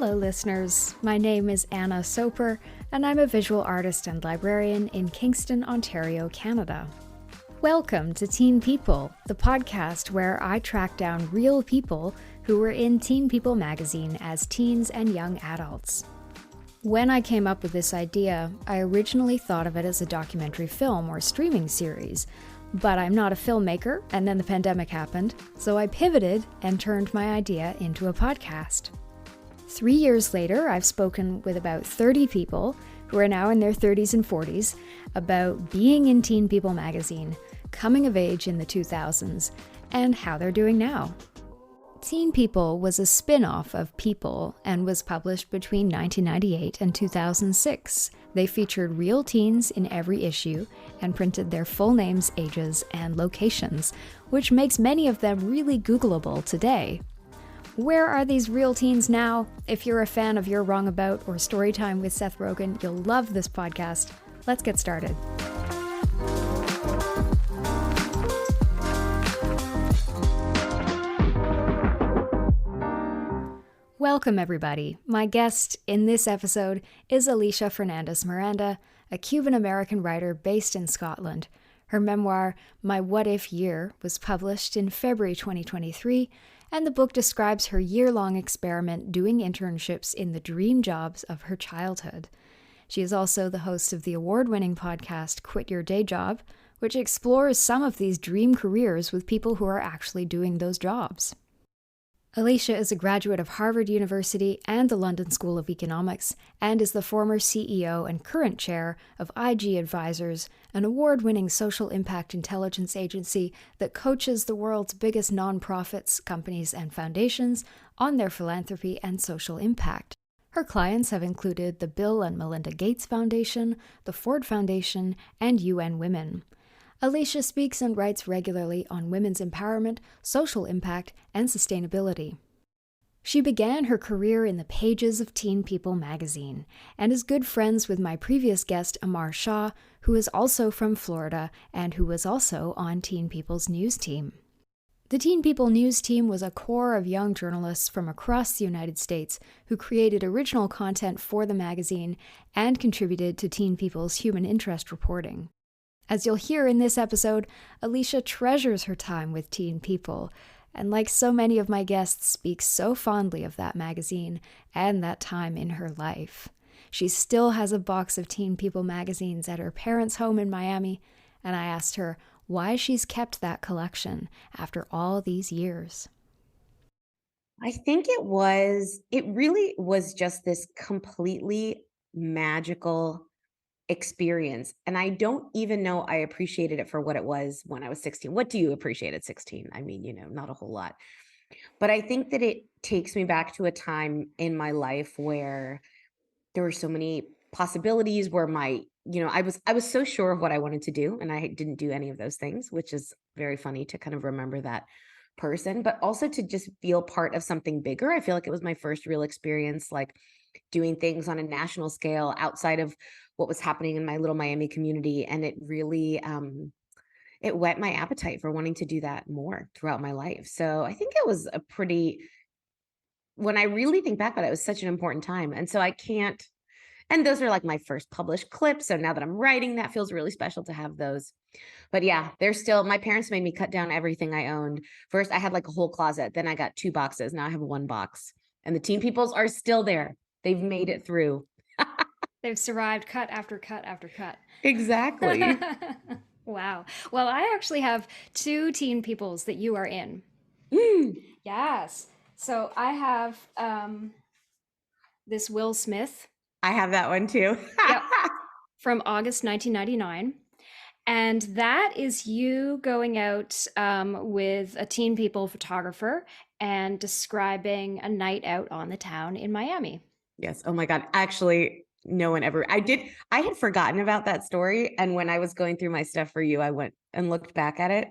Hello, listeners. My name is Anna Soper, and I'm a visual artist and librarian in Kingston, Ontario, Canada. Welcome to Teen People, the podcast where I track down real people who were in Teen People magazine as teens and young adults. When I came up with this idea, I originally thought of it as a documentary film or streaming series, but I'm not a filmmaker, and then the pandemic happened, so I pivoted and turned my idea into a podcast. 3 years later, I've spoken with about 30 people who are now in their 30s and 40s about being in Teen People magazine, coming of age in the 2000s, and how they're doing now. Teen People was a spin-off of People and was published between 1998 and 2006. They featured real teens in every issue and printed their full names, ages, and locations, which makes many of them really Googleable today. Where are these real teens now? If you're a fan of You're Wrong About or Storytime with Seth Rogen, you'll love this podcast. Let's get started. Welcome, everybody. My guest in this episode is Alisha Fernandez Miranda, a Cuban-American writer based in Scotland. Her memoir, My What If Year, was published in February 2023, and the book describes her year-long experiment doing internships in the dream jobs of her childhood. She is also the host of the award-winning podcast Quit Your Day Job, which explores some of these dream careers with people who are actually doing those jobs. Alisha is a graduate of Harvard University and the London School of Economics, and is the former CEO and current chair of I.G Advisors, an award-winning social impact intelligence agency that coaches the world's biggest nonprofits, companies, and foundations on their philanthropy and social impact. Her clients have included the Bill and Melinda Gates Foundation, the Ford Foundation, and UN Women. Alisha speaks and writes regularly on women's empowerment, social impact, and sustainability. She began her career in the pages of Teen People magazine and is good friends with my previous guest, Amar Shah, who is also from Florida and who was also on Teen People's news team. The Teen People news team was a core of young journalists from across the United States who created original content for the magazine and contributed to Teen People's human interest reporting. As you'll hear in this episode, Alisha treasures her time with Teen People, and like so many of my guests, speaks so fondly of that magazine and that time in her life. She still has a box of Teen People magazines at her parents' home in Miami, and I asked her why she's kept that collection after all these years. I think it really was just this completely magical experience. And I don't even know I appreciated it for what it was when I was 16. What do you appreciate at 16? I mean, not a whole lot. But I think that it takes me back to a time in my life where there were so many possibilities where I was so sure of what I wanted to do, and I didn't do any of those things, which is very funny to kind of remember that person, but also to just feel part of something bigger. I feel like it was my first real experience, like doing things on a national scale outside of what was happening in my little Miami community. And it really, it whet my appetite for wanting to do that more throughout my life. So I think it was when I really think back about it, it was such an important time. And so and those are like my first published clips. So now that I'm writing, that feels really special to have those. But yeah, my parents made me cut down everything I owned. First, I had like a whole closet. Then I got 2 boxes. Now I have 1 box. And the Teen Peoples are still there. They've made it through. They've survived cut after cut after cut. Exactly. Wow. Well, I actually have 2 Teen Peoples that you are in. Yes. So I have this Will Smith. I have that one too. Yep. From August 1999. And that is you going out with a Teen People photographer and describing a night out on the town in Miami. Yes. Oh my God. Actually, no one ever. I had forgotten about that story. And when I was going through my stuff for you, I went and looked back at it.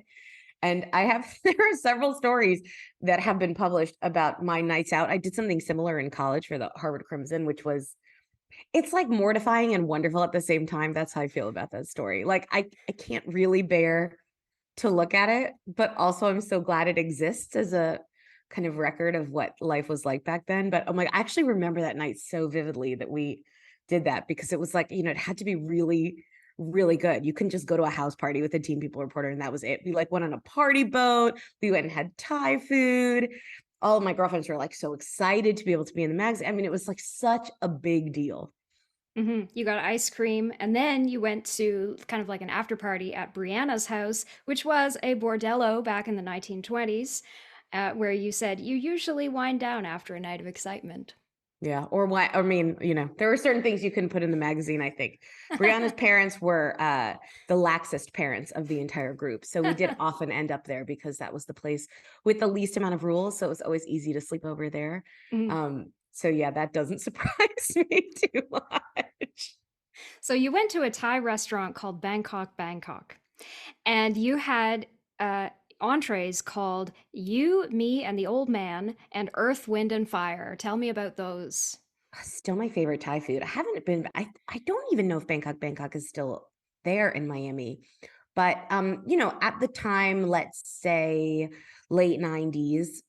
And there are several stories that have been published about my nights out. I did something similar in college for the Harvard Crimson, it's like mortifying and wonderful at the same time. That's how I feel about that story. Like I can't really bear to look at it, but also I'm so glad it exists as a kind of record of what life was like back then. But I actually remember that night so vividly that we did that because it was like, it had to be really, really good. You couldn't just go to a house party with a Teen People reporter and that was it. We like went on a party boat. We went and had Thai food. All of my girlfriends were like so excited to be able to be in the magazine. I mean, it was like such a big deal. You got ice cream, and then you went to kind of like an after party at Brianna's house, which was a bordello back in the 1920s, where you said you usually wind down after a night of excitement. Yeah. Or why? I mean, there were certain things you couldn't put in the magazine, I think. Brianna's parents were the laxest parents of the entire group. So we did often end up there because that was the place with the least amount of rules. So it was always easy to sleep over there. Mhm. So yeah, that doesn't surprise me too much. So you went to a Thai restaurant called Bangkok Bangkok, and you had entrees called You, Me, and the Old Man, and Earth, Wind, and Fire. Tell me about those. Still my favorite Thai food. I haven't been, I don't even know if Bangkok is still there in Miami. But at the time, let's say late 90s,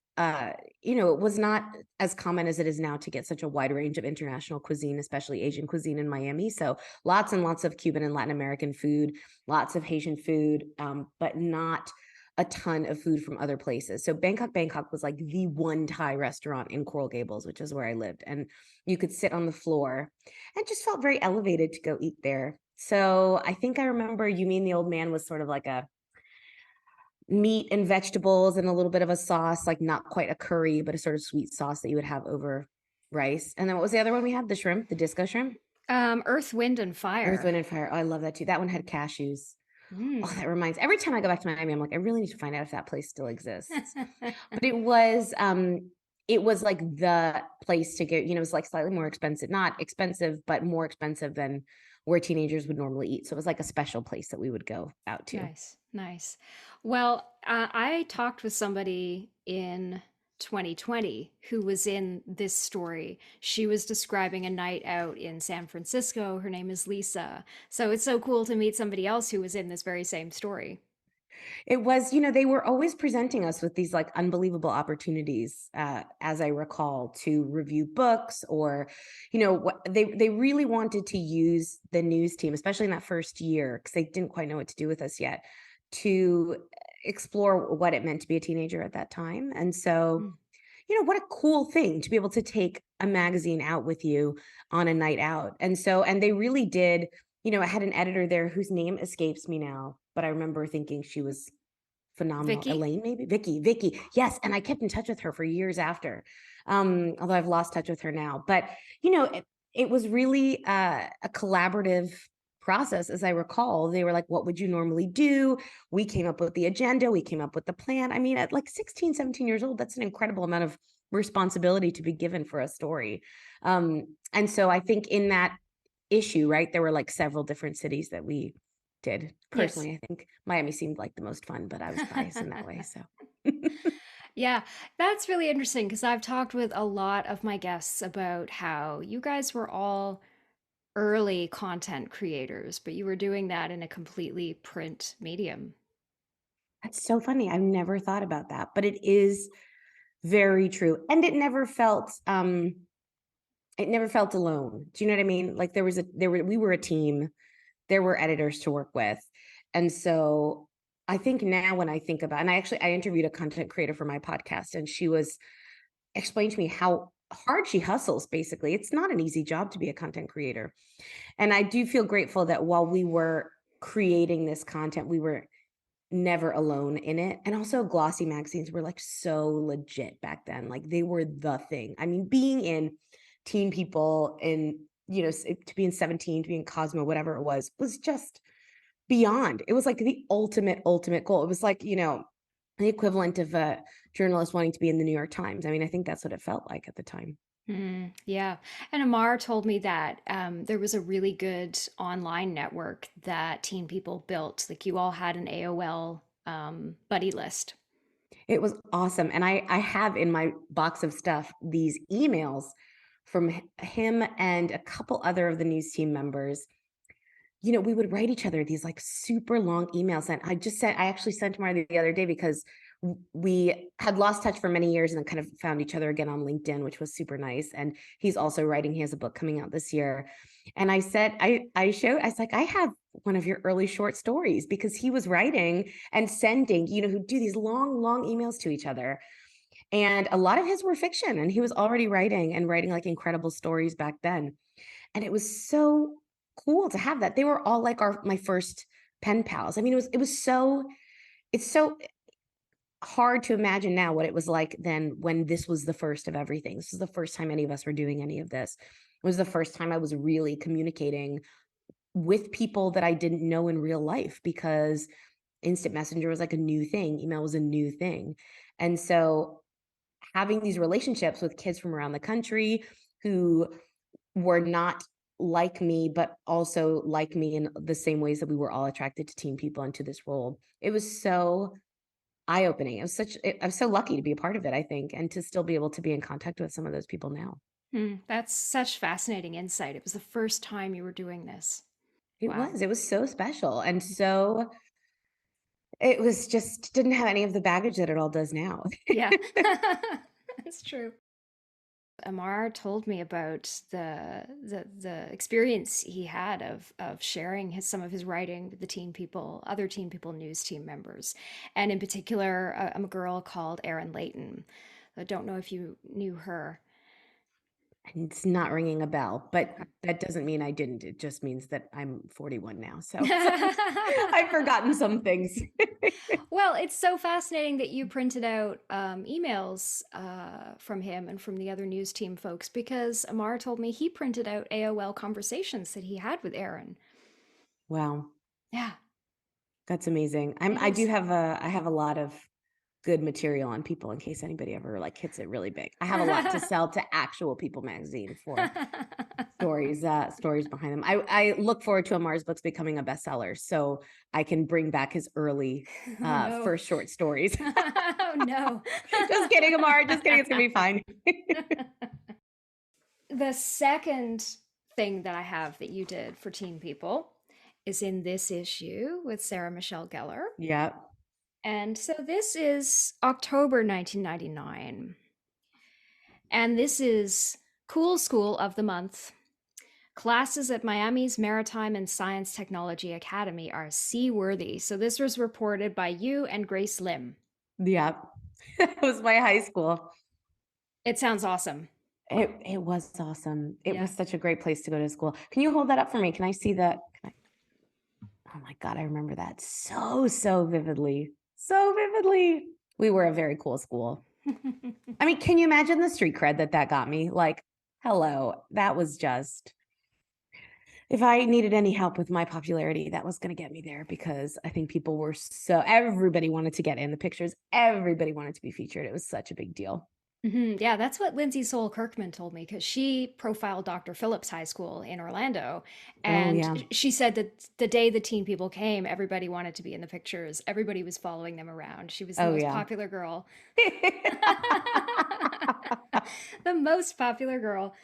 it was not as common as it is now to get such a wide range of international cuisine, especially Asian cuisine in Miami. So lots and lots of Cuban and Latin American food, lots of Haitian food, but not a ton of food from other places. So Bangkok was like the one Thai restaurant in Coral Gables, which is where I lived. And you could sit on the floor and just felt very elevated to go eat there. So I think I remember You Mean the Old Man was sort of like a meat and vegetables and a little bit of a sauce, like not quite a curry, but a sort of sweet sauce that you would have over rice. And then what was the other one we had? The shrimp, the disco shrimp? Earth, Wind, and Earth, Fire. Wind, and Fire. Oh, I love that too. That one had cashews. Oh, Mm. that reminds, every time I go back to Miami, I'm like, I really need to find out if that place still exists. But it was like the place to go, it was like slightly more expensive, not expensive, but more expensive than where teenagers would normally eat. So it was like a special place that we would go out to. Nice, nice. Well, I talked with somebody in 2020 who was in this story. She was describing a night out in San Francisco. Her name is Lisa. So it's so cool to meet somebody else who was in this very same story. It was, they were always presenting us with these like unbelievable opportunities, as I recall, to review books or, what they really wanted to use the news team, especially in that first year, because they didn't quite know what to do with us yet, to explore what it meant to be a teenager at that time. And so, Mm. what a cool thing to be able to take a magazine out with you on a night out. And they really did, I had an editor there whose name escapes me now, but I remember thinking she was phenomenal. Vicky? Elaine, maybe Vicky. Yes. And I kept in touch with her for years after, although I've lost touch with her now, but it was really a collaborative process. As I recall, they were like, what would you normally do? We came up with the agenda. We came up with the plan. I mean, at like 16, 17 years old, that's an incredible amount of responsibility to be given for a story. And so I think in that issue, right, there were like several different cities that we did. Yes. Personally, I think Miami seemed like the most fun, but I was biased in that way. So Yeah, that's really interesting because I've talked with a lot of my guests about how you guys were all early content creators, but you were doing that in a completely print medium. that's so funny. I've never thought about that, but it is very true. And it never felt alone. Do you know what I mean? Like we were a team, there were editors to work with. And so I think now when I think about, and I interviewed a content creator for my podcast, and she was explained to me how hard she hustles. Basically, it's not an easy job to be a content creator. And I do feel grateful that while we were creating this content, we were never alone in it. And also glossy magazines were like so legit back then. Like they were the thing. I mean, being in Teen People and, to be in 17, to be in Cosmo, whatever it was just beyond. It was like the ultimate goal. It was like, the equivalent of a journalist wanting to be in the New York Times. I mean, I think that's what it felt like at the time. Yeah. And Amar told me that there was a really good online network that teen people built. Like you all had an AOL buddy list. It was awesome. And I have in my box of stuff these emails from him and a couple other of the news team members. We would write each other these like super long emails. And I actually sent Mar the other day because we had lost touch for many years and then kind of found each other again on LinkedIn, which was super nice. And he's also writing, he has a book coming out this year. And I said, I was like, I have one of your early short stories, because he was writing and sending, who do these long, long emails to each other. And a lot of his were fiction, and he was already writing like incredible stories back then. And it was so cool to have that. They were all like my first pen pals. I mean, it's so hard to imagine now what it was like then, when this was the first of everything. This was the first time any of us were doing any of this. It was the first time I was really communicating with people that I didn't know in real life, because instant messenger was like a new thing. Email was a new thing. And so having these relationships with kids from around the country who were not like me, but also like me in the same ways that we were all attracted to teen people and to this role. It was so eye-opening. I'm so lucky to be a part of it, I think, and to still be able to be in contact with some of those people now. That's such fascinating insight. It was the first time you were doing this. Wow. It was so special. And so it was just didn't have any of the baggage that it all does now. Yeah, that's true. Amar told me about the experience he had of sharing some of his writing with the other teen people news team members, and in particular, a girl called Erin Layton. I don't know if you knew her. And it's not ringing a bell, but Okay. that doesn't mean I didn't. It just means that I'm 41 now. So I've forgotten some things. Well, it's so fascinating that you printed out emails from him and from the other news team folks, because Amar told me he printed out AOL conversations that he had with Erin. Wow. Yeah, That's amazing. it I do is. have I have a lot of good material on people in case anybody ever like hits it really big. I have a lot to sell to Actual People magazine for stories behind them. I look forward to Amar's books becoming a bestseller, so I can bring back his early Oh no. first short stories. Oh no. Just kidding, Amar. Just kidding. It's gonna be fine. The second thing that I have that you did for teen people is in this issue with Sarah Michelle Gellar. Yeah. And so this is October 1999. And this is Cool School of the Month. Classes at Miami's Maritime and Science Technology Academy are seaworthy. So this was reported by you and Grace Lim. Yeah. It was my high school. It sounds awesome. It was awesome. It Yeah. was such a great place to go to school. Can you hold that up for me? Can I see that? Oh my God, I remember that so vividly. So vividly. We were a very cool school. I mean, can you imagine the street cred that got me? Like, hello, that was just, if I needed any help with my popularity, that was going to get me there, because I think people were everybody wanted to get in the pictures. Everybody wanted to be featured. It was such a big deal. Yeah, that's what Lindsay Soul Kirkman told me, because she profiled Dr. Phillips High School in Orlando. Oh, And yeah. she said that the day the teen people came, everybody wanted to be in the pictures. Everybody was following them around. She was the Oh, most yeah. popular girl. The most popular girl.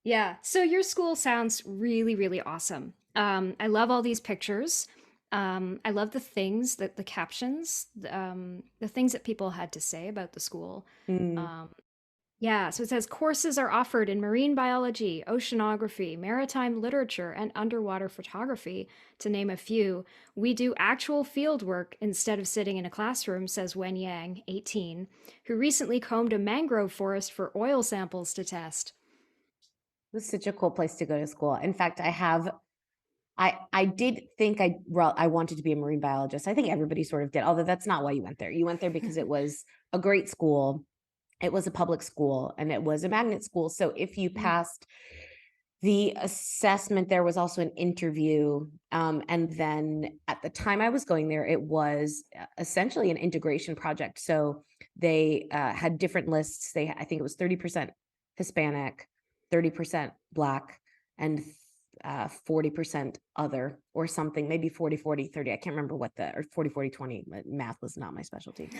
Yeah. So your school sounds really, really awesome. I love all these pictures. I love the things that the captions, the things that people had to say about the school. Mm. Um, yeah, so it says courses are offered in marine biology, oceanography, maritime literature, and underwater photography, to name a few. We do actual field work instead of sitting in a classroom, says Wen Yang, 18, who recently combed a mangrove forest for oil samples to test. It was such a cool place to go to school. In fact, I did think I wanted to be a marine biologist. I think everybody sort of did, although that's not why you went there. You went there because it was a great school. It was a public school, and it was a magnet school. So if you passed the assessment, there was also an interview. And then at the time I was going there, it was essentially an integration project. So they had different lists. I think it was 30% Hispanic, 30% Black, and 40% other, or something, maybe 40-40-30. I can't remember or 40-40-20. Math was not my specialty.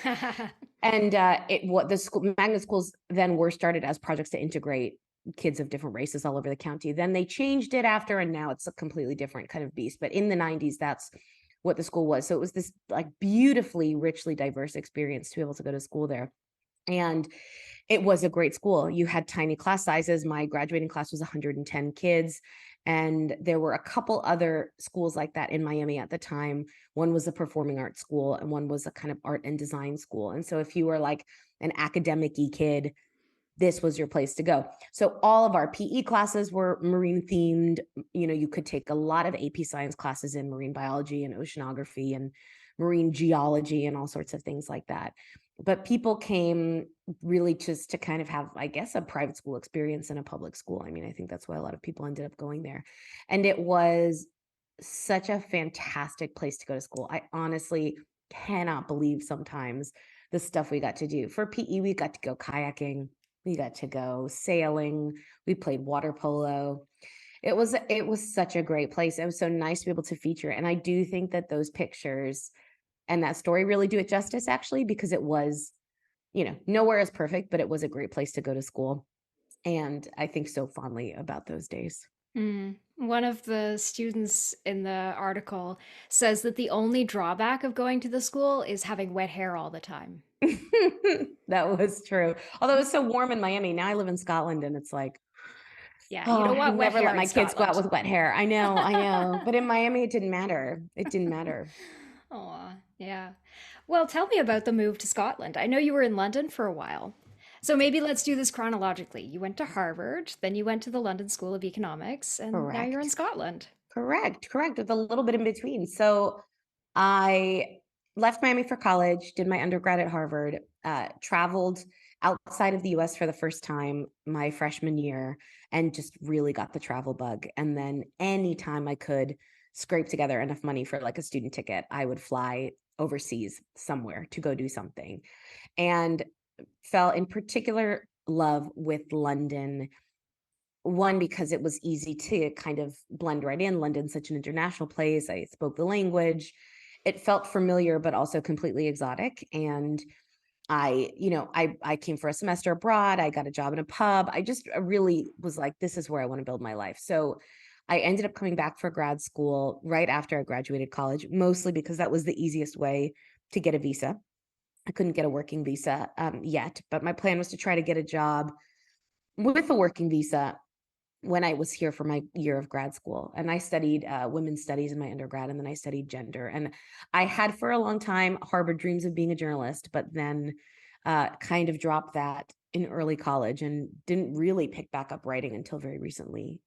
And the magnet schools then were started as projects to integrate kids of different races all over the county. Then they changed it after, and now it's a completely different kind of beast. But in the 90s, that's what the school was. So it was this like beautifully, richly diverse experience to be able to go to school there. And it was a great school. You had tiny class sizes. My graduating class was 110 kids. And there were a couple other schools like that in Miami at the time. One was a performing arts school, and one was a kind of art and design school. And so if you were like an academic-y kid, this was your place to go. So all of our PE classes were marine themed. You could take a lot of AP science classes in marine biology and oceanography and marine geology and all sorts of things like that. But people came really just to kind of have, I guess, a private school experience in a public school. I mean, I think that's why a lot of people ended up going there. And it was such a fantastic place to go to school. I honestly cannot believe sometimes the stuff we got to do. For PE, we got to go kayaking, we got to go sailing, we played water polo. It was such a great place. It was so nice to be able to feature. And I do think that those pictures and that story really do it justice, actually, because it was, nowhere is perfect, but it was a great place to go to school. And I think so fondly about those days. One of the students in the article says that the only drawback of going to the school is having wet hair all the time. That was true. Although it was so warm in Miami. Now I live in Scotland and it's like, Yeah, oh, you don't I want wet never let hair in my kids go out Scotland. with wet hair. I know. But in Miami, it didn't matter. It didn't matter. Oh, yeah. Well, tell me about the move to Scotland. I know you were in London for a while. So maybe let's do this chronologically. You went to Harvard, then you went to the London School of Economics, and now you're in Correct. Scotland. Correct. With a little bit in between. So I left Miami for college, did my undergrad at Harvard, traveled outside of the US for the first time my freshman year, and just really got the travel bug. And then anytime I could scrape together enough money for like a student ticket, I would fly overseas somewhere to go do something. And fell in particular love with London. One, because it was easy to kind of blend right in. London's such an international place. I spoke the language. It felt familiar, but also completely exotic. And I came for a semester abroad. I got a job in a pub. I really was like, this is where I want to build my life. So I ended up coming back for grad school right after I graduated college, mostly because that was the easiest way to get a visa. I couldn't get a working visa yet, but my plan was to try to get a job with a working visa when I was here for my year of grad school. And I studied women's studies in my undergrad, and then I studied gender. And I had for a long time harbored dreams of being a journalist, but then kind of dropped that in early college and didn't really pick back up writing until very recently.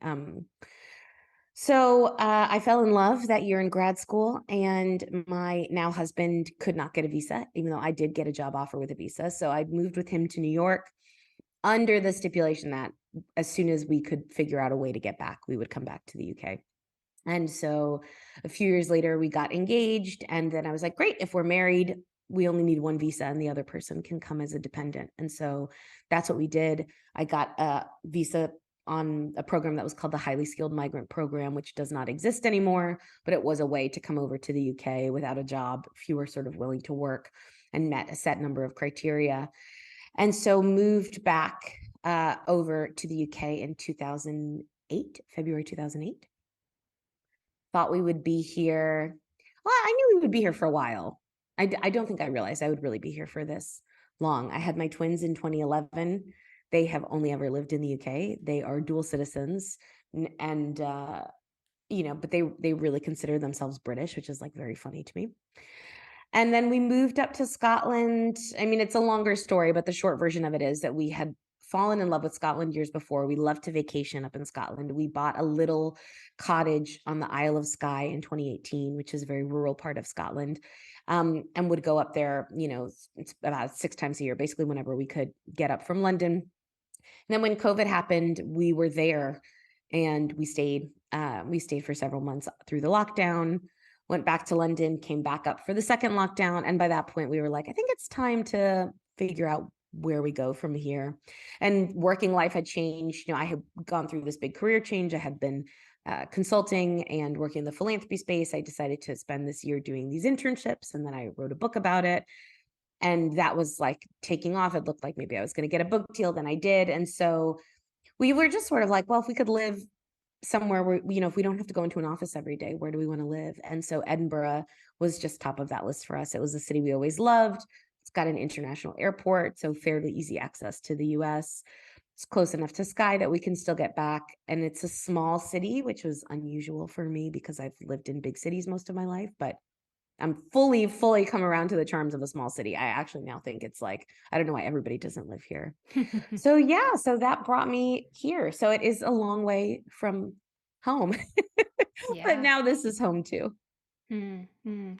So I fell in love that year in grad school, and my now husband could not get a visa, even though I did get a job offer with a visa. So I moved with him to New York under the stipulation that as soon as we could figure out a way to get back, we would come back to the UK. And so a few years later, we got engaged. And then I was like, great, if we're married, we only need one visa and the other person can come as a dependent. And so that's what we did. I got a visa on a program that was called the Highly Skilled Migrant Program, which does not exist anymore, but it was a way to come over to the UK without a job if you were sort of willing to work and met a set number of criteria. And so moved back over to the UK in 2008, February 2008. Thought we would be here. Well, I knew we would be here for a while. I don't think I realized I would really be here for this long. I had my twins in 2011. They have only ever lived in the UK. They are dual citizens, and but they really consider themselves British, which is like very funny to me. And then we moved up to Scotland. I mean, it's a longer story, but the short version of it is that we had fallen in love with Scotland years before. We loved to vacation up in Scotland. We bought a little cottage on the Isle of Skye in 2018, which is a very rural part of Scotland, and would go up there, it's about 6 times a year, basically whenever we could get up from London. And then when COVID happened, we were there and we stayed. We stayed for several months through the lockdown, went back to London, came back up for the second lockdown. And by that point, we were like, I think it's time to figure out where we go from here. And working life had changed. I had gone through this big career change. I had been consulting and working in the philanthropy space. I decided to spend this year doing these internships, and then I wrote a book about it. And that was like taking off. It looked like maybe I was going to get a book deal. Then I did. And so we were just sort of like, well, if we could live somewhere where, if we don't have to go into an office every day, where do we want to live? And so Edinburgh was just top of that list for us. It was a city we always loved. It's got an international airport, so fairly easy access to the US. It's close enough to Sky that we can still get back. And it's a small city, which was unusual for me because I've lived in big cities most of my life, but I'm fully come around to the charms of a small city. I actually now think it's like, I don't know why everybody doesn't live here. So yeah, so that brought me here. So it is a long way from home, but Yeah. now this is home too.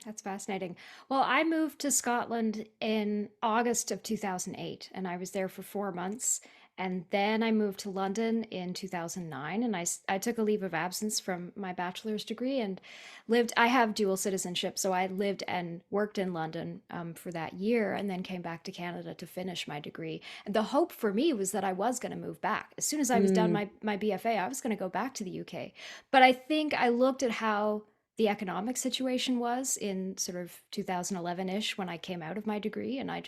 That's fascinating. Well, I moved to Scotland in August of 2008, and I was there for 4 months. And then I moved to London in 2009, and I took a leave of absence from my bachelor's degree and lived. I have dual citizenship, so I lived and worked in London for that year, and then came back to Canada to finish my degree. And the hope for me was that I was going to move back. As soon as I was done Mm, my BFA, I was going to go back to the UK. But I think I looked at how the economic situation was in sort of 2011-ish when I came out of my degree, and I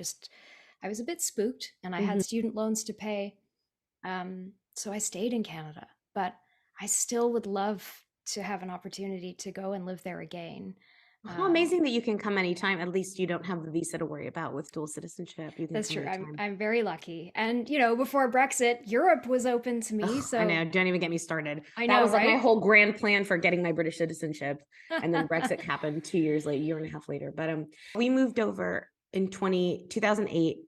was a bit spooked, and I mhm. had student loans to pay. So I stayed in Canada, but I still would love to have an opportunity to go and live there again. How um, amazing that you can come anytime. At least you don't have the visa to worry about with dual citizenship. You can that's come true. anytime. I'm very lucky, and before Brexit, Europe was open to me, Oh, I so know. Don't even get me started. I That know, was like my right? whole grand plan for getting my British citizenship. And then Brexit happened 2 years later, year and a half later. But we moved over in 2008,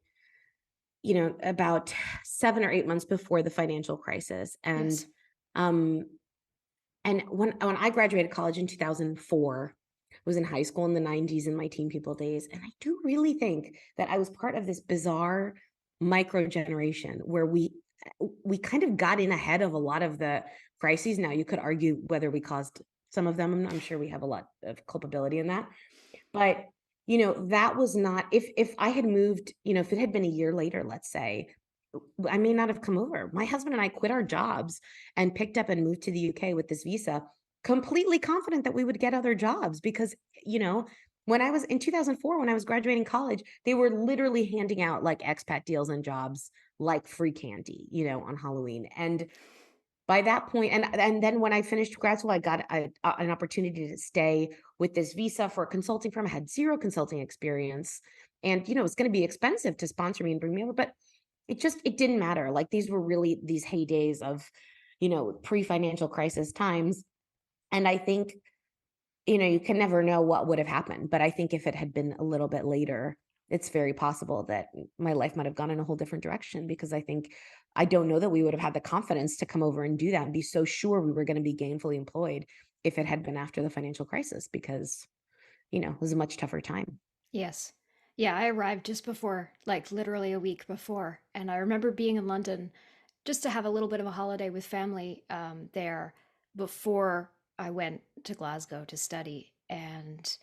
about 7 or 8 months before the financial crisis. Yes. Um, and when I graduated college in 2004, I was in high school in the 90s in my teen people days. And I do really think that I was part of this bizarre micro generation where we kind of got in ahead of a lot of the crises. Now you could argue whether we caused some of them. I'm sure we have a lot of culpability in that. But that was not, if I had moved, if it had been a year later, let's say, I may not have come over. My husband and I quit our jobs and picked up and moved to the UK with this visa, completely confident that we would get other jobs because, you know, when I was in 2004, when I was graduating college, they were literally handing out like expat deals and jobs like free candy, on Halloween. And by that point, and then when I finished grad school, I got an opportunity to stay with this visa for a consulting firm. I had zero consulting experience, and it's going to be expensive to sponsor me and bring me over, but it didn't matter. Like these were really these heydays of, pre-financial crisis times, and I think you can never know what would have happened. But I think if it had been a little bit later, it's very possible that my life might have gone in a whole different direction because I don't know that we would have had the confidence to come over and do that and be so sure we were going to be gainfully employed if it had been after the financial crisis because, it was a much tougher time. Yes. Yeah, I arrived just before, like literally a week before. And I remember being in London just to have a little bit of a holiday with family there before I went to Glasgow to study. And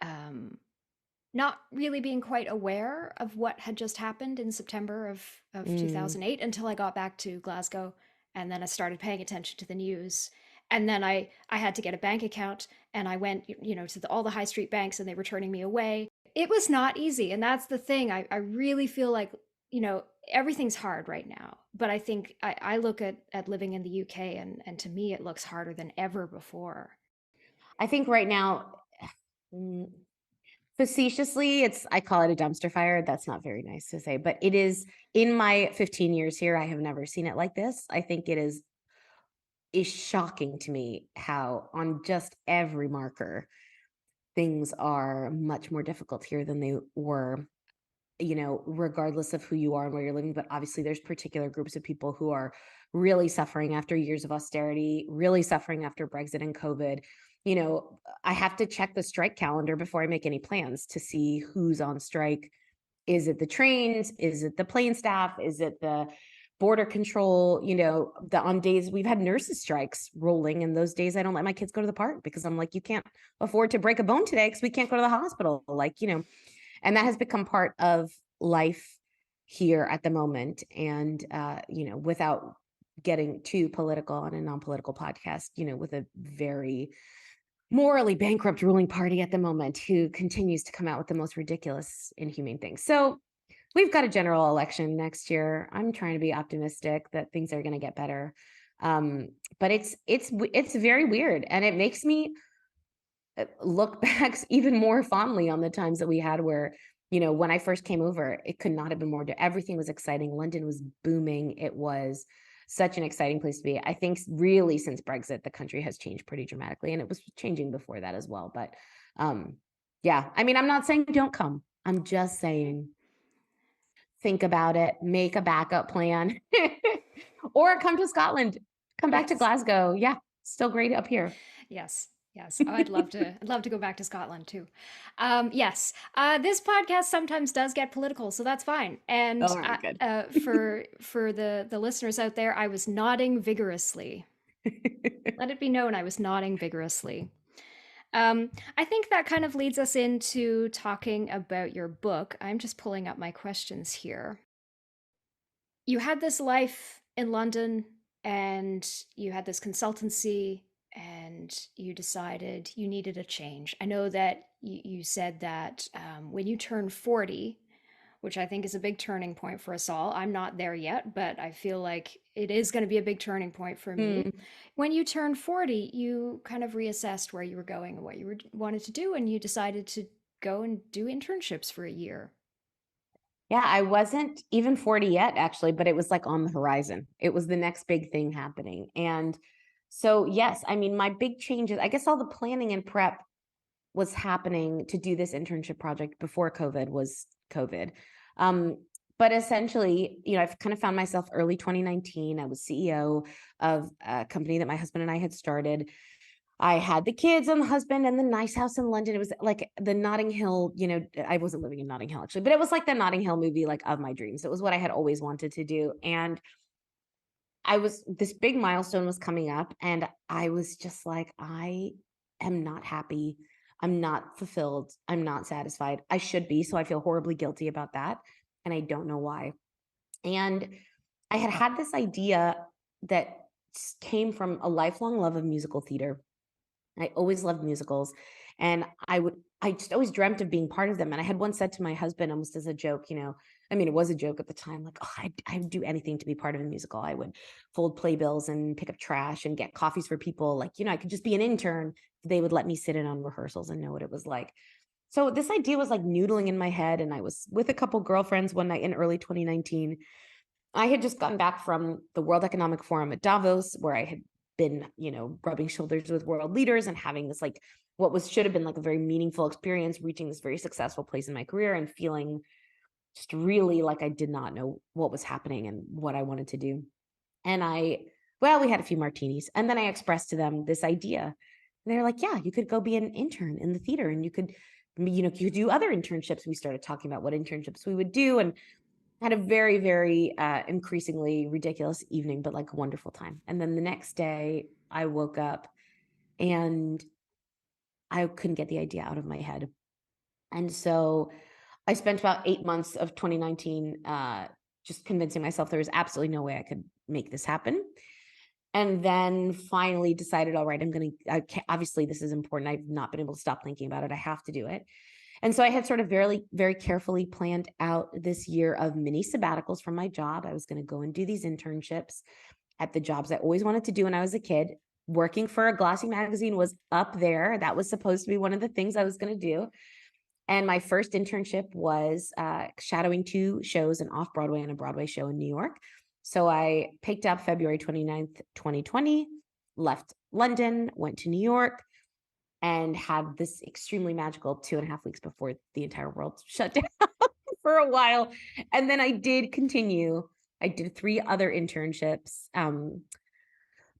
um, not really being quite aware of what had just happened in September of Mm. 2008 until I got back to Glasgow. And then I started paying attention to the news. And then I had to get a bank account, and I went, to all the high street banks, and they were turning me away. It was not easy. And that's the thing. I really feel like, everything's hard right now. But I think I look at living in the UK, and to me, it looks harder than ever before. I think right now, mm, facetiously, I call it a dumpster fire. That's not very nice to say, but it is. In my 15 years here, I have never seen it like this. I think it is shocking to me how on just every marker things are much more difficult here than they were, regardless of who you are and where you're living. But obviously there's particular groups of people who are really suffering after years of austerity, really suffering after Brexit and COVID. I have to check the strike calendar before I make any plans to see who's on strike. Is it the trains? Is it the plane staff? Is it the border control? On days we've had nurses strikes rolling, and those days I don't let my kids go to the park because I'm like, you can't afford to break a bone today because we can't go to the hospital. And that has become part of life here at the moment. And, without getting too political on a non-political podcast, with a very morally bankrupt ruling party at the moment who continues to come out with the most ridiculous, inhumane things. So we've got a general election next year. I'm trying to be optimistic that things are going to get better. But it's very weird, and it makes me look back even more fondly on the times that we had where, when I first came over, it could not have been more, everything was exciting. London was booming. It was such an exciting place to be. I think really since Brexit, the country has changed pretty dramatically, and it was changing before that as well. But yeah, I mean, I'm not saying don't come. I'm just saying think about it, make a backup plan, or come to Scotland, come back to Yes. Glasgow. Yeah, still great up here. Yes. Yes. Oh, I'd love to. I'd love to go back to Scotland too. Yes. This podcast sometimes does get political, so that's fine. And All right, good. for the listeners out there, I was nodding vigorously. Let it be known, I was nodding vigorously. I think that kind of leads us into talking about your book. I'm just pulling up my questions here. You had this life in London and you had this consultancy and you decided you needed a change. I know that you said that when you turn 40, which I think is a big turning point for us all. I'm not there yet, but I feel like it is going to be a big turning point for me. Mm. When you turned 40, you kind of reassessed where you were going and what you wanted to do, and you decided to go and do internships for a year. Yeah, I wasn't even 40 yet, actually, but it was like on the horizon. It was the next big thing happening. And so, yes, I mean, my big changes, I guess all the planning and prep was happening to do this internship project before COVID was COVID. Um, but essentially, I've kind of found myself early 2019. I was CEO of a company that my husband and I had started. I had the kids and the husband and the nice house in London. It was like the Notting Hill, I wasn't living in Notting Hill actually, but it was like the Notting Hill movie, like of my dreams. It was what I had always wanted to do. And this big milestone was coming up, and I was just like, I am not happy. I'm not fulfilled. I'm not satisfied. I should be. So I feel horribly guilty about that. And I don't know why. And I had this idea that came from a lifelong love of musical theater. I always loved musicals, and I just always dreamt of being part of them. And I had once said to my husband, almost as a joke, I mean, it was a joke at the time, like, oh, I would do anything to be part of a musical. I would fold playbills and pick up trash and get coffees for people. Like, I could just be an intern. They would let me sit in on rehearsals and know what it was like. So this idea was like noodling in my head. And I was with a couple girlfriends one night in early 2019. I had just gotten back from the World Economic Forum at Davos, where I had been, rubbing shoulders with world leaders and having this like should have been like a very meaningful experience, reaching this very successful place in my career and feeling just really like I did not know what was happening and what I wanted to do. And we had a few martinis, and then I expressed to them this idea. And they're like, yeah, you could go be an intern in the theater, and you could do other internships. We started talking about what internships we would do, and had a very, very increasingly ridiculous evening, but like a wonderful time. And then the next day I woke up and I couldn't get the idea out of my head. And so I spent about 8 months of 2019 just convincing myself there was absolutely no way I could make this happen. And then finally decided, all right, obviously this is important. I've not been able to stop thinking about it. I have to do it. And so I had sort of very, very carefully planned out this year of mini sabbaticals from my job. I was going to go and do these internships at the jobs I always wanted to do when I was a kid. Working for a glossy magazine was up there. That was supposed to be one of the things I was going to do. And my first internship was shadowing 2 shows, an off-Broadway and a Broadway show in New York. So I picked up February 29th, 2020, left London, went to New York, and had this extremely magical 2.5 weeks before the entire world shut down for a while. And then I did continue. I did 3 other internships.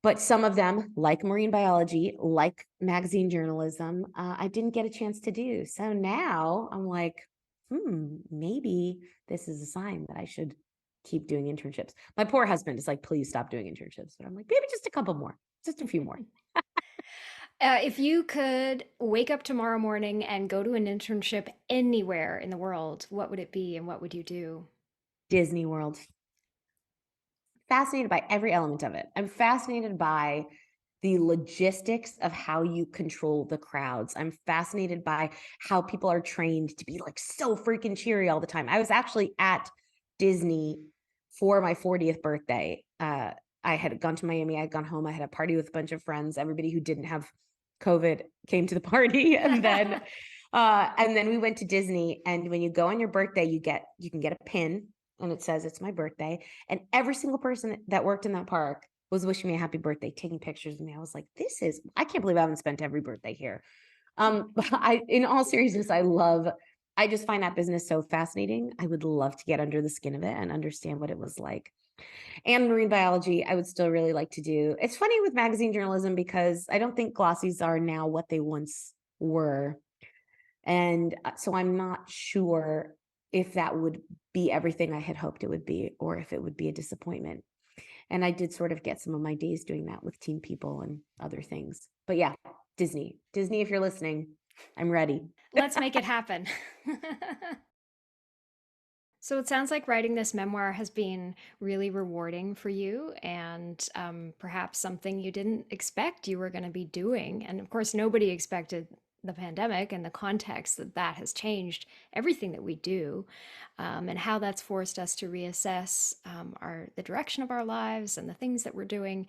But some of them, like marine biology, like magazine journalism, I didn't get a chance to do. So now I'm like, maybe this is a sign that I should keep doing internships. My poor husband is like, please stop doing internships. But I'm like, maybe just a couple more, just a few more. If you could wake up tomorrow morning and go to an internship anywhere in the world, what would it be and what would you do? Disney World. Fascinated by every element of it. I'm fascinated by the logistics of how you control the crowds. I'm fascinated by how people are trained to be like so freaking cheery all the time. I was actually at Disney for my 40th birthday I had gone to Miami, I had gone home, I had a party with a bunch of friends. Everybody who didn't have COVID came to the party. And then we went to Disney. And when you go on your birthday, you can get a pin and it says it's my birthday. And every single person that worked in that park was wishing me a happy birthday, taking pictures of me. I was like, I can't believe I haven't spent every birthday here. But in all seriousness, I just find that business so fascinating. I would love to get under the skin of it and understand what it was like. And marine biology, I would still really like to do. It's funny with magazine journalism because I don't think glossies are now what they once were. And so I'm not sure if that would be everything I had hoped it would be, or if it would be a disappointment. And I did sort of get some of my days doing that with Teen People and other things. But yeah, Disney, if you're listening, I'm ready. Let's make it happen. So it sounds like writing this memoir has been really rewarding for you, and perhaps something you didn't expect you were going to be doing. And of course, nobody expected the pandemic and the context that that has changed everything that we do, and how that's forced us to reassess the direction of our lives and the things that we're doing.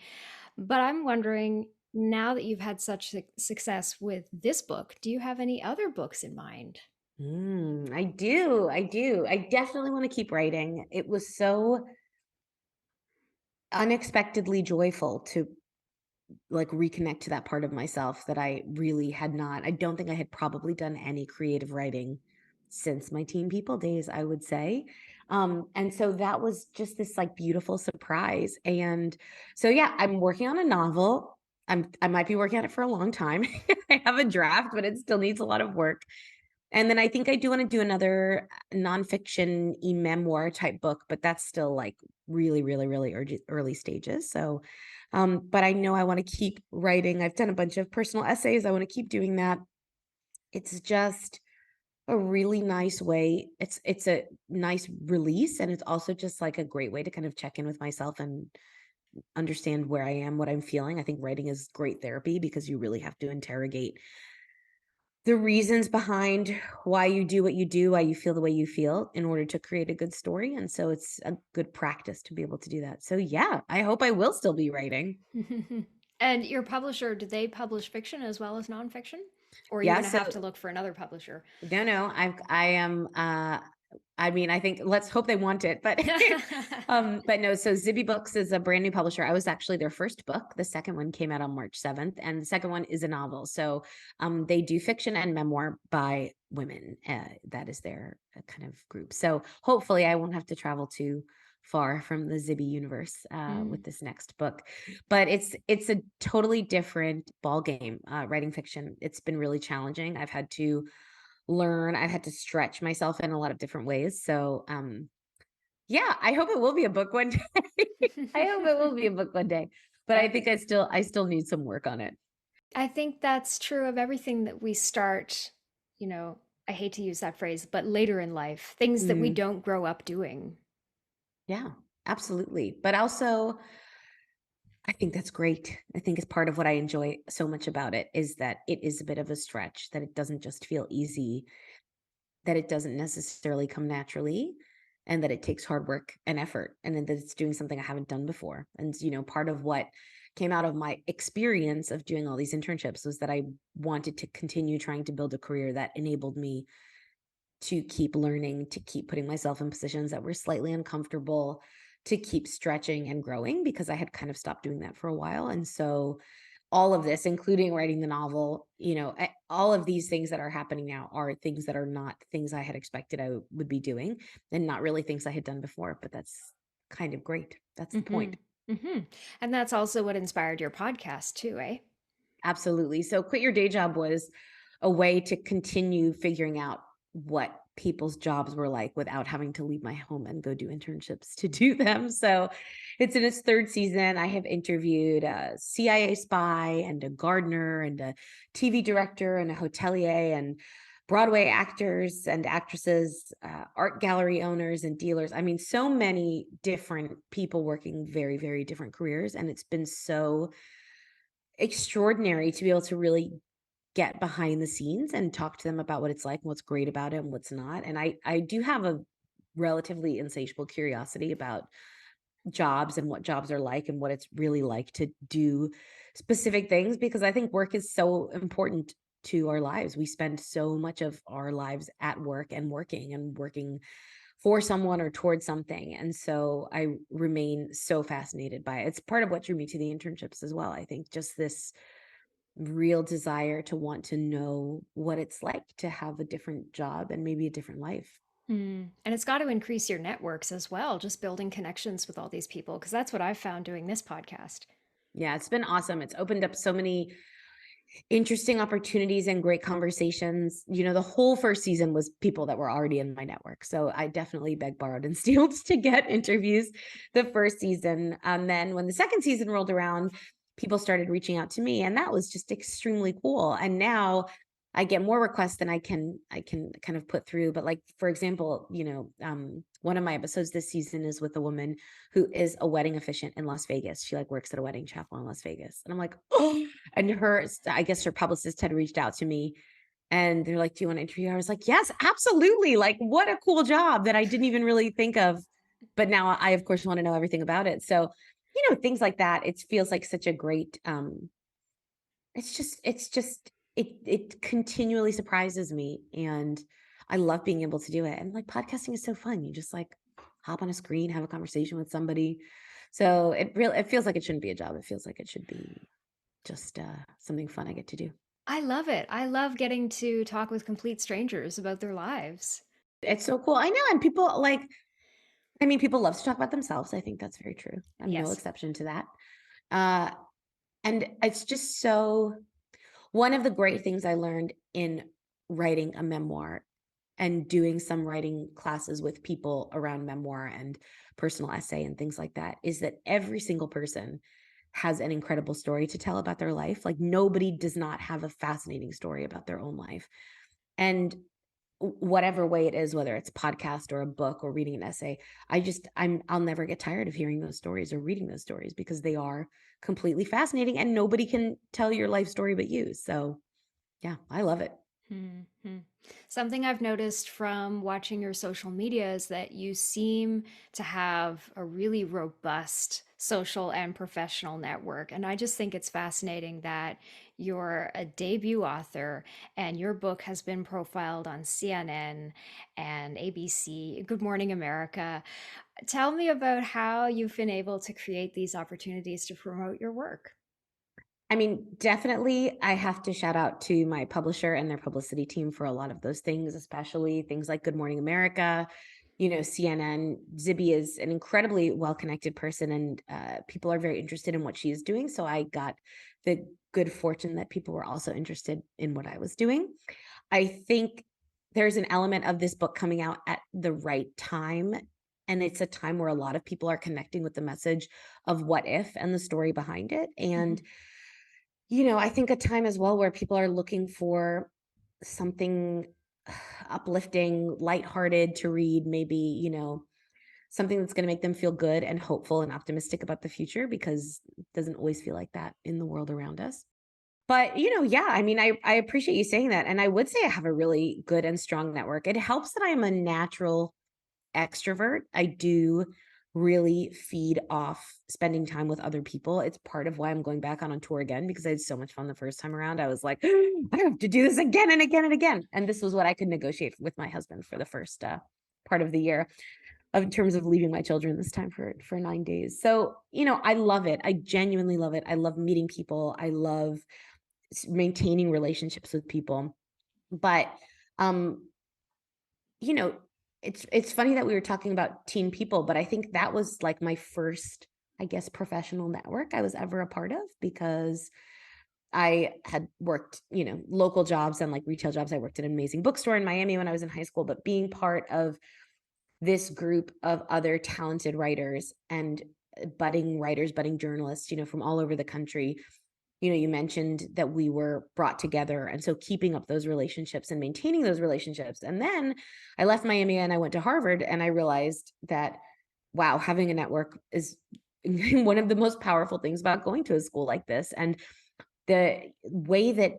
But I'm wondering, now that you've had such success with this book, do you have any other books in mind? I do. I definitely want to keep writing. It was so unexpectedly joyful to like reconnect to that part of myself that I really had not. I don't think I had probably done any creative writing since my Teen People days, I would say. And so that was just this like beautiful surprise. And so yeah, I'm working on a novel. I might be working on it for a long time. I have a draft, but it still needs a lot of work. And then I think I do want to do another nonfiction memoir type book, but that's still like really, really, really early stages. So, but I know I want to keep writing. I've done a bunch of personal essays. I want to keep doing that. It's just a really nice way. It's a nice release, and it's also just like a great way to kind of check in with myself and understand where I am, what I'm feeling. I think writing is great therapy because you really have to interrogate the reasons behind why you do what you do, why you feel the way you feel in order to create a good story. And so it's a good practice to be able to do that. So yeah, I hope I will still be writing. And your publisher, do they publish fiction as well as nonfiction? Or are you Yeah. going to So have to look for another publisher? no, I am, I mean, I think let's hope they want it, but, but no, so Zibby Books is a brand new publisher. I was actually their first book. The second one came out on March 7th, and the second one is a novel. So, they do fiction and memoir by women. That is their kind of group. So hopefully I won't have to travel too far from the Zibby universe, with this next book, but it's a totally different ball game, writing fiction. It's been really challenging. I've had to stretch myself in a lot of different ways. So, yeah, I hope it will be a book one day. I hope it will be a book one day. But I think I still need some work on it. I think that's true of everything that we start, you know, I hate to use that phrase, but later in life, things that we Mm, don't grow up doing. yeah, absolutely. But also, I think that's great. I think it's part of what I enjoy so much about it is that it is a bit of a stretch, that it doesn't just feel easy, that it doesn't necessarily come naturally, and that it takes hard work and effort, and then that it's doing something I haven't done before. And part of what came out of my experience of doing all these internships was that I wanted to continue trying to build a career that enabled me to keep learning, to keep putting myself in positions that were slightly uncomfortable, to keep stretching and growing, because I had kind of stopped doing that for a while. And so all of this, including writing the novel, all of these things that are happening now are things that are not things I had expected I would be doing, and not really things I had done before. But that's kind of great. That's the Hmm. point. Hmm. And that's also what inspired your podcast too, eh? Absolutely. So quit your day job was a way to continue figuring out what people's jobs were like without having to leave my home and go do internships to do them. So it's in its third season. I have interviewed a CIA spy and a gardener and a TV director and a hotelier and Broadway actors and actresses, art gallery owners and dealers. I mean, so many different people working very, very different careers. And it's been so extraordinary to be able to really get behind the scenes and talk to them about what it's like and what's great about it and what's not. And I do have a relatively insatiable curiosity about jobs and what jobs are like and what it's really like to do specific things, because I think work is so important to our lives. We spend so much of our lives at work and working for someone or towards something. And so I remain so fascinated by it. It's part of what drew me to the internships as well. I think just this real desire to want to know what it's like to have a different job and maybe a different life. And it's got to increase your networks as well, just building connections with all these people, because that's what I've found doing this podcast. Yeah, it's been awesome. It's opened up so many interesting opportunities and great conversations. The whole first season was people that were already in my network. So I definitely begged, borrowed, and stealed to get interviews the first season. And then when the second season rolled around, people started reaching out to me, and that was just extremely cool. And now I get more requests than I can kind of put through. But like, for example, one of my episodes this season is with a woman who is a wedding officiant in Las Vegas. She like works at a wedding chapel in Las Vegas. And I'm like, oh, and I guess her publicist had reached out to me and they're like, do you want to interview her? I was like, yes, absolutely. Like, what a cool job that I didn't even really think of. But now I, of course, want to know everything about it. So, things like that. It feels like such a great, it continually surprises me. And I love being able to do it. And like podcasting is so fun. You just like hop on a screen, have a conversation with somebody. So it feels like it shouldn't be a job. It feels like it should be just something fun I get to do. I love it. I love getting to talk with complete strangers about their lives. It's so cool. I know. And people like, I mean, people love to talk about themselves. I think that's very true. I'm no Yes. exception to that. Uh, and it's just so, one of the great things I learned in writing a memoir and doing some writing classes with people around memoir and personal essay and things like that is that every single person has an incredible story to tell about their life. Like nobody does not have a fascinating story about their own life. And whatever way it is, whether it's podcast or a book or reading an essay, I'll never get tired of hearing those stories or reading those stories because they are completely fascinating and nobody can tell your life story but you. So yeah, I love it. Hmm. Something I've noticed from watching your social media is that you seem to have a really robust social and professional network. And I just think it's fascinating that you're a debut author and your book has been profiled on CNN and ABC, Good Morning America. Tell me about how you've been able to create these opportunities to promote your work. I mean, definitely, I have to shout out to my publisher and their publicity team for a lot of those things, especially things like Good Morning America, CNN. Zibby is an incredibly well-connected person, and people are very interested in what she is doing. So I got the good fortune that people were also interested in what I was doing. I think there's an element of this book coming out at the right time. And it's a time where a lot of people are connecting with the message of what if and the story behind it. And Mhm. I think a time as well where people are looking for something uplifting, lighthearted to read, maybe, something that's going to make them feel good and hopeful and optimistic about the future because it doesn't always feel like that in the world around us. But, yeah, I mean, I appreciate you saying that. And I would say I have a really good and strong network. It helps that I'm a natural extrovert. I do really feed off spending time with other people. It's part of why I'm going back on tour again because I had so much fun the first time around. I was like, I have to do this again and again and again. And this was what I could negotiate with my husband for the first part of the year in terms of leaving my children this time for 9 days. So, I love it. I genuinely love it. I love meeting people. I love maintaining relationships with people. But um you know, it's funny that we were talking about teen people, but I think that was like my first, I guess, professional network I was ever a part of because I had worked, local jobs and like retail jobs. I worked at an amazing bookstore in Miami when I was in high school, but being part of this group of other talented writers and budding writers, budding journalists, from all over the country. You mentioned that we were brought together. And so keeping up those relationships and maintaining those relationships. And then I left Miami and I went to Harvard and I realized that, wow, having a network is one of the most powerful things about going to a school like this. And the way that,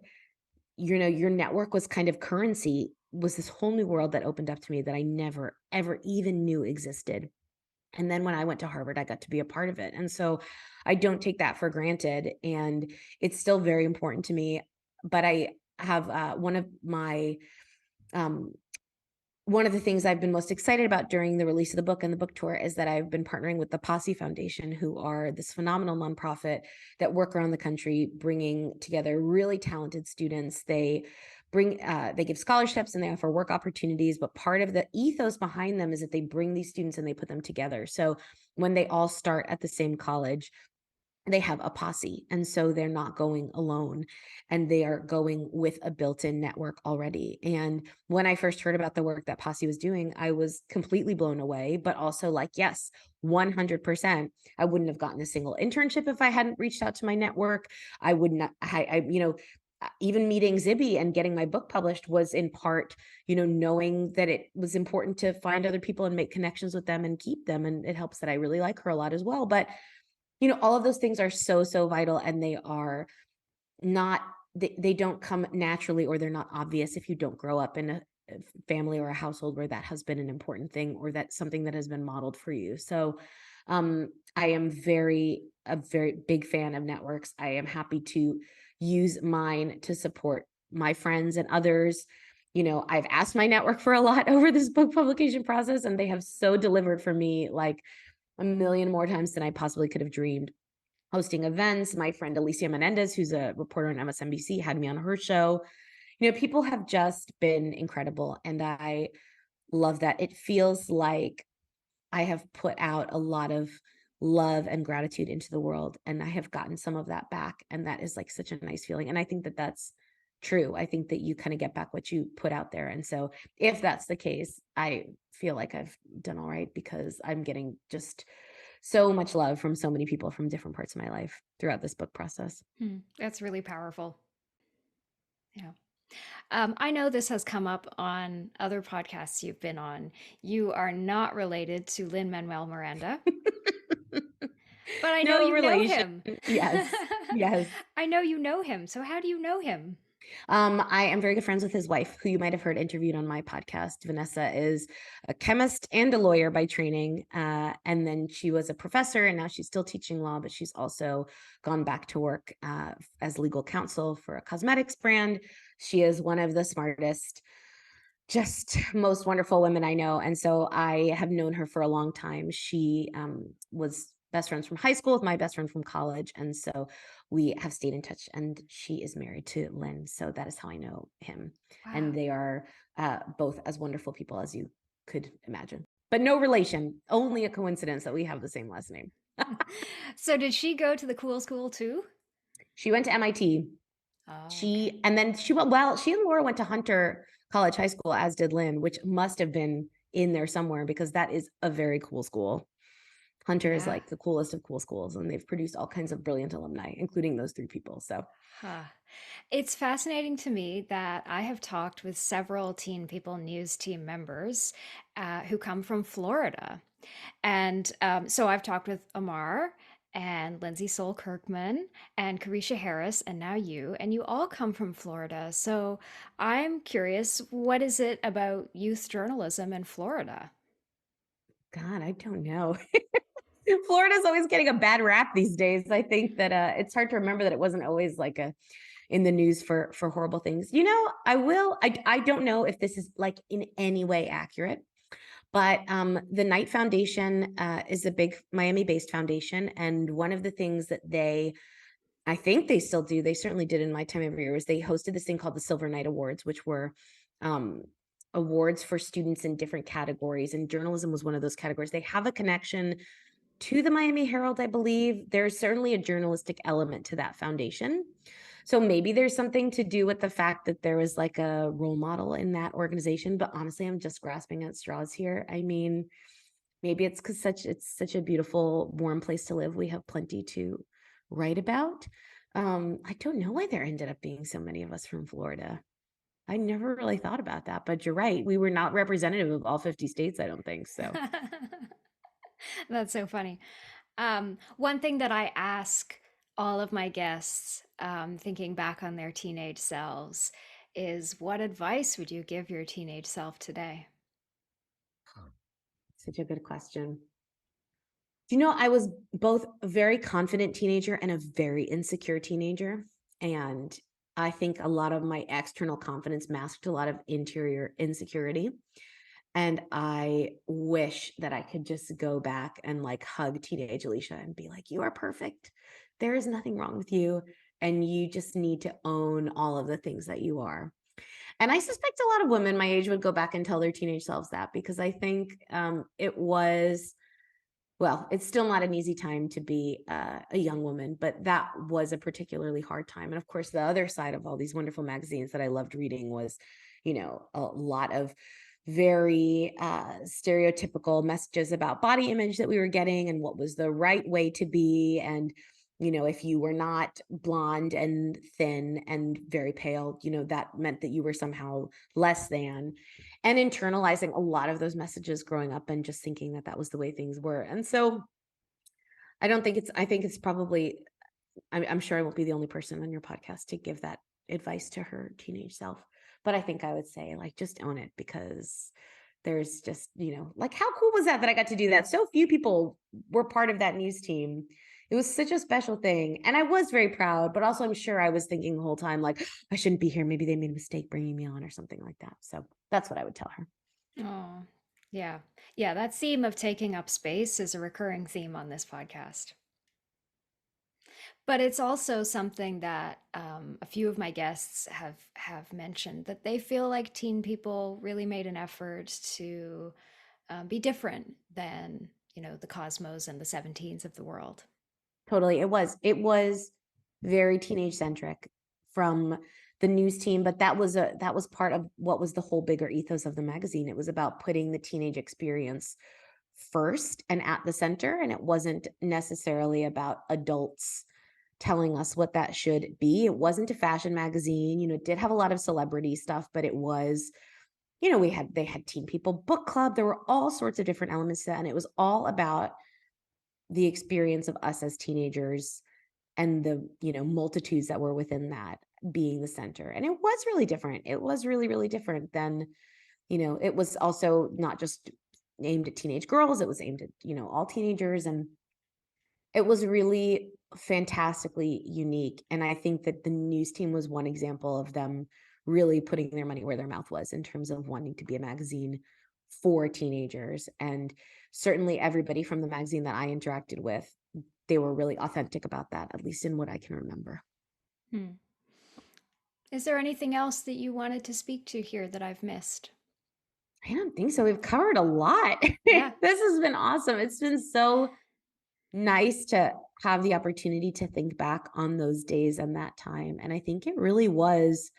your network was kind of currency was this whole new world that opened up to me that I never, ever even knew existed. And then when I went to Harvard, I got to be a part of it. And so I don't take that for granted. And it's still very important to me. But I have um, one of the things I've been most excited about during the release of the book and the book tour is that I've been partnering with the Posse Foundation, who are this phenomenal nonprofit that work around the country, bringing together really talented students. They give scholarships and they offer work opportunities, but part of the ethos behind them is that they bring these students and they put them together. So when they all start at the same college, they have a posse. And so they're not going alone and they are going with a built-in network already. And when I first heard about the work that Posse was doing, I was completely blown away, but also like, yes, 100%. I wouldn't have gotten a single internship if I hadn't reached out to my network. I would not, even meeting Zibby and getting my book published was in part, knowing that it was important to find other people and make connections with them and keep them. And it helps that I really like her a lot as well. But all of those things are so, so vital, and they are not, they don't come naturally, or they're not obvious if you don't grow up in a family or a household where that has been an important thing, or that's something that has been modeled for you. So I am a very big fan of networks. I am happy to use mine to support my friends and others. I've asked my network for a lot over this book publication process, and they have so delivered for me, like a million more times than I possibly could have dreamed. Hosting events. My friend Alisha Fernandez, who's a reporter on MSNBC, had me on her show. People have just been incredible, and I love that. It feels like I have put out a lot of love and gratitude into the world, and I have gotten some of that back, and that is like such a nice feeling. And I think that that's true. I think that you kind of get back what you put out there. And so if that's the case, I feel like I've done all right, because I'm getting just so much love from so many people from different parts of my life throughout this book process. That's really powerful. Yeah. I know this has come up on other podcasts you've been on. You are not related to Lin-Manuel Miranda, but I know No you know relation. him. Yes. Yes. I know you know him. So how do you know him? I am very good friends with his wife, who you might have heard interviewed on my podcast. Vanessa is a chemist and a lawyer by training. And then she was a professor, and now she's still teaching law, but she's also gone back to work as legal counsel for a cosmetics brand. She is one of the smartest, just most wonderful women I know. And so I have known her for a long time. She was best friends from high school with my best friend from college. And so we have stayed in touch, and she is married to Lynn. So that is how I know him. Wow. And they are both as wonderful people as you could imagine, but no relation, only a coincidence that we have the same last name. So did she go to the cool school too? She went to MIT. Oh, okay. She and Laura went to Hunter College High School, as did Lynn, which must have been in there somewhere, because that is a very cool school. Hunter is Yeah. like the coolest of cool schools, and they've produced all kinds of brilliant alumni, including those three people. So, Huh. It's fascinating to me that I have talked with several Teen People News team members who come from Florida. And so I've talked with Amar and Lindsay Soul Kirkman and Carisha Harris, and now you, and you all come from Florida. So I'm curious, what is it about youth journalism in Florida? God, I don't know. Florida's always getting a bad rap these days. I think that it's hard to remember that it wasn't always like a in the news for horrible things. I don't know if this is like in any way accurate, but the Knight Foundation is a big Miami-based foundation, and one of the things that I think they still do, they certainly did in my time every year, was they hosted this thing called the Silver Knight Awards, which were um, awards for students in different categories, and journalism was one of those categories. They have a connection to the Miami Herald, I believe. There's certainly a journalistic element to that foundation. So maybe there's something to do with the fact that there was like a role model in that organization. But honestly, I'm just grasping at straws here. I mean, maybe it's because it's such a beautiful, warm place to live. We have plenty to write about. I don't know why there ended up being so many of us from Florida. I never really thought about that, but you're right. We were not representative of all 50 states, I don't think so. That's so funny. One thing that I ask all of my guests, thinking back on their teenage selves, is what advice would you give your teenage self today? Such a good question. I was both a very confident teenager and a very insecure teenager. And I think a lot of my external confidence masked a lot of interior insecurity. And I wish that I could just go back and like hug teenage Alisha and be like, you are perfect. There is nothing wrong with you. And you just need to own all of the things that you are. And I suspect a lot of women my age would go back and tell their teenage selves that, because I think it's still not an easy time to be a young woman, but that was a particularly hard time. And of course, the other side of all these wonderful magazines that I loved reading was, a lot of very stereotypical messages about body image that we were getting and what was the right way to be. And, if you were not blonde and thin and very pale, that meant that you were somehow less than. And internalizing a lot of those messages growing up and just thinking that that was the way things were. And so I think it's probably, I'm sure I won't be the only person on your podcast to give that advice to her teenage self. But I think I would say, like, just own it, because there's just, like, how cool was that I got to do that? So few people were part of that news team. It was such a special thing. And I was very proud, but also I'm sure I was thinking the whole time, like, I shouldn't be here. Maybe they made a mistake bringing me on or something like that. So that's what I would tell her. Oh, yeah. Yeah, that theme of taking up space is a recurring theme on this podcast. But it's also something that a few of my guests have mentioned, that they feel like teen people really made an effort to be different than, the Cosmos and the 17s of the world. Totally. It was very teenage centric from the news team, but that was part of what was the whole bigger ethos of the magazine. It was about putting the teenage experience first and at the center. And it wasn't necessarily about adults telling us what that should be. It wasn't a fashion magazine. It did have a lot of celebrity stuff, but it was, they had Teen People Book Club. There were all sorts of different elements to that. And it was all about the experience of us as teenagers and the, multitudes that were within that being the center. And it was really different. It was really, really different than, it was also not just aimed at teenage girls. It was aimed at, all teenagers. And it was really fantastically unique. And I think that the news team was one example of them really putting their money where their mouth was in terms of wanting to be a magazine for teenagers. And certainly everybody from the magazine that I interacted with, they were really authentic about that, at least in what I can remember. Is there anything else that you wanted to speak to here that I've missed? I don't think so. We've covered a lot. Yeah. This has been awesome. It's been so nice to have the opportunity to think back on those days and that time. And I think it really was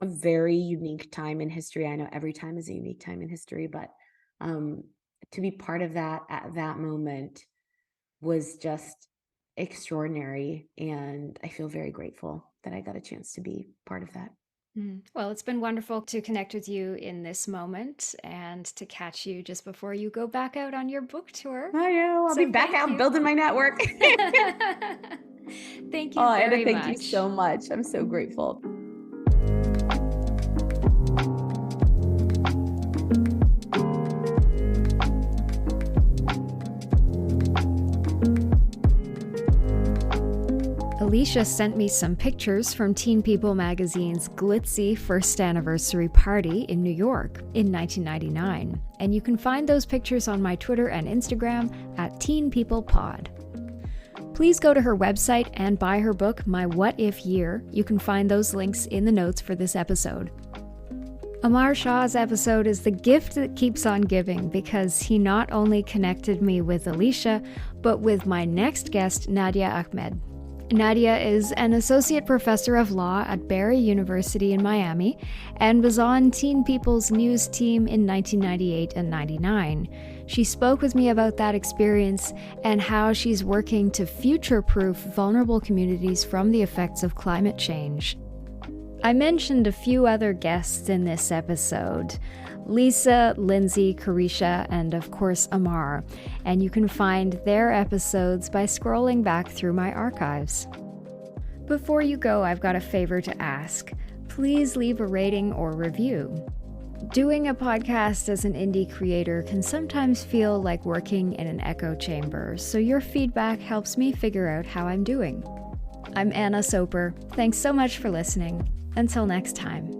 a very unique time in history. I know every time is a unique time in history, but to be part of that at that moment was just extraordinary. And I feel very grateful that I got a chance to be part of that. Well, it's been wonderful to connect with you in this moment and to catch you just before you go back out on your book tour. I know. I'll be back out building my network. Thank you very much. Thank you so much. I'm so grateful. Alisha sent me some pictures from Teen People magazine's glitzy first anniversary party in New York in 1999, and you can find those pictures on my Twitter and Instagram at Teen People Pod. Please go to her website and buy her book, My What If Year. You can find those links in the notes for this episode. Amar Shah's episode is the gift that keeps on giving, because he not only connected me with Alisha, but with my next guest, Nadia Ahmed. Nadia is an associate professor of law at Barry University in Miami and was on Teen People's news team in 1998 and 99. She spoke with me about that experience and how she's working to future-proof vulnerable communities from the effects of climate change. I mentioned a few other guests in this episode: Lisa, Lindsay, Carisha, and of course Amar, and you can find their episodes by scrolling back through my archives. Before you go, I've got a favor to ask. Please leave a rating or review. Doing a podcast as an indie creator can sometimes feel like working in an echo chamber, so your feedback helps me figure out how I'm doing. I'm Anna Soper. Thanks so much for listening. Until next time.